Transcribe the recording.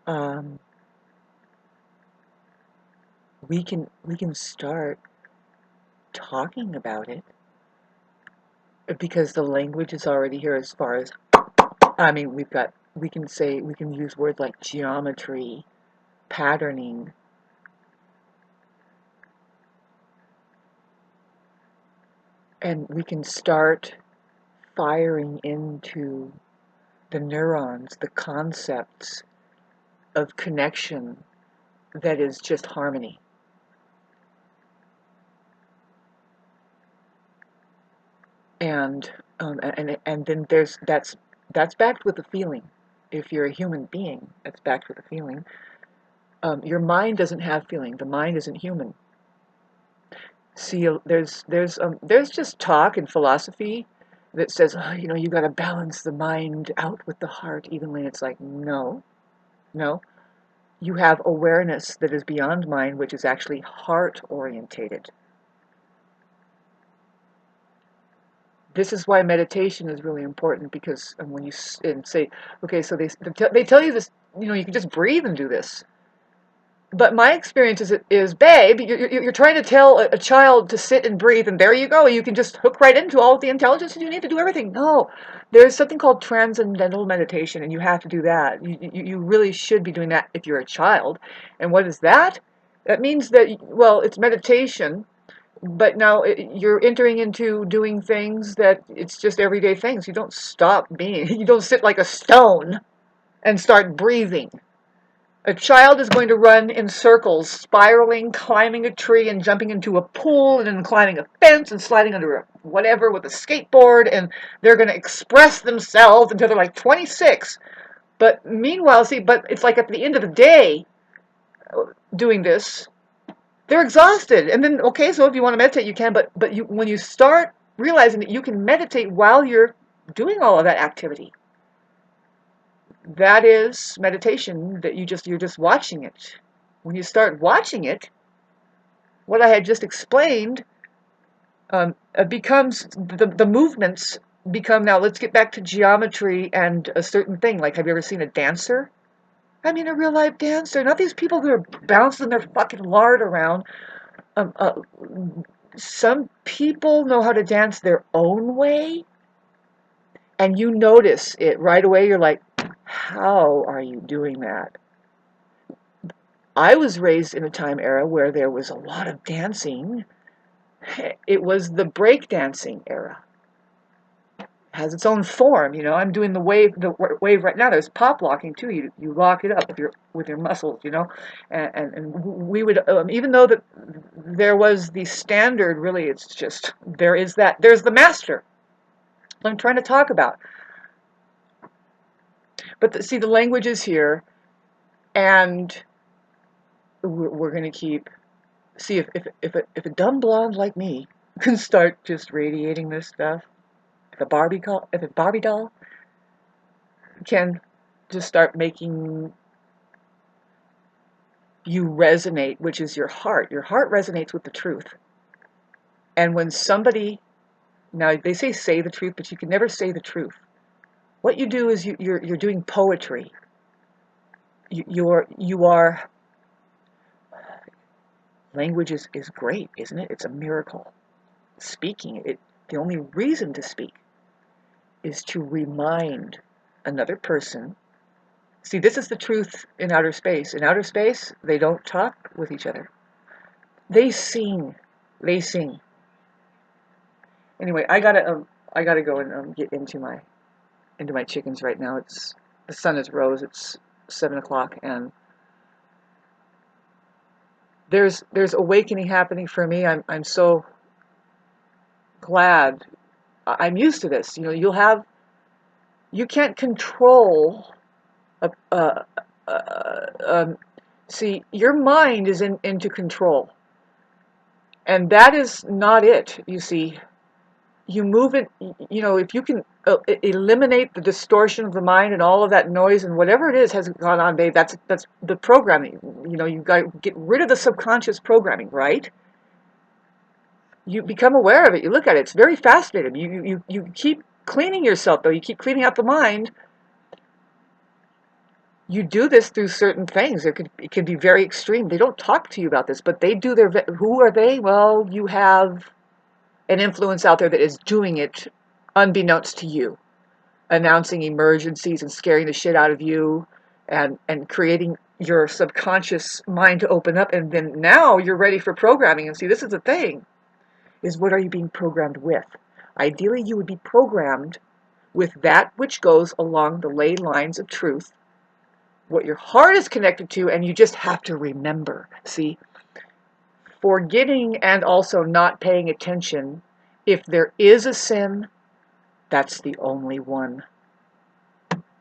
um, we can start talking about it because the language is already here. As far as, I mean, we can use words like geometry, patterning, and we can start firing into the neurons, the concepts of connection that is just harmony. And then that's backed with a feeling. If you're a human being, that's backed with a feeling. Your mind doesn't have feeling. The mind isn't human. See, there's just talk and philosophy that says, oh, you got to balance the mind out with the heart evenly. It's like, no, no. You have awareness that is beyond mind, which is actually heart orientated. This is why meditation is really important, because when you say, okay, so they tell you this, you can just breathe and do this. But my experience is babe, you're trying to tell a child to sit and breathe, and there you go. You can just hook right into all of the intelligence, and you need to do everything. No, there's something called transcendental meditation, and you have to do that. You really should be doing that if you're a child. And what is that? That means that, well, it's meditation, but now you're entering into doing things that it's just everyday things. You don't stop being, you don't sit like a stone and start breathing. A child is going to run in circles, spiraling, climbing a tree and jumping into a pool, and then climbing a fence and sliding under a whatever with a skateboard, and they're going to express themselves until they're like 26. But meanwhile, but it's like at the end of the day doing this, they're exhausted. And then, okay, so if you want to meditate, you can, but when you start realizing that you can meditate while you're doing all of that activity, that is meditation, that you're just watching it. When you start watching it, what I had just explained it becomes, the movements become, now let's get back to geometry and a certain thing. Like, have you ever seen a dancer? I mean, a real life dancer, not these people that are bouncing their fucking lard around. Um, uh, some people know how to dance their own way, and you notice it right away. You're like, how are you doing that? I was raised in a time era where there was a lot of dancing. It was the break dancing era. It has its own form, I'm doing the wave right now. There's pop locking too. You lock it up with your muscles, and we would, even though that there was the standard. Really, it's just there's the master. I'm trying to talk about. But see, the language is here, and we're going to keep. See if a dumb blonde like me can start just radiating this stuff. If a Barbie doll can just start making you resonate, which is your heart. Your heart resonates with the truth. And when somebody, now they say the truth, but you can never say the truth. What you do is you're doing poetry. You are. Language is great, isn't it? It's a miracle. Speaking it, the only reason to speak is to remind another person. See, this is the truth in outer space. In outer space, they don't talk with each other. They sing. They sing. Anyway, I gotta go and get into my chickens right now. The sun is rose. It's 7 o'clock, and there's awakening happening for me. I'm so glad. I'm used to this. You can't control. Uh, See, your mind is into control, and that is not it. You see, you move it. If you can eliminate the distortion of the mind and all of that noise and whatever it is has gone on, babe. That's the programming. You got to get rid of the subconscious programming, right? You become aware of it. You look at it. It's very fascinating. You keep cleaning yourself, though. You keep cleaning out the mind. you do this through certain things. It can be very extreme. They don't talk to you about this, but they do their. Who are they? Well, you have an influence out there that is doing it unbeknownst to you, announcing emergencies and scaring the shit out of you, and creating your subconscious mind to open up. And then now you're ready for programming. And see, this is the thing: is what are you being programmed with? Ideally, you would be programmed with that which goes along the ley lines of truth, what your heart is connected to, and you just have to remember. See, forgetting and also not paying attention, if there is a sin, that's the only one.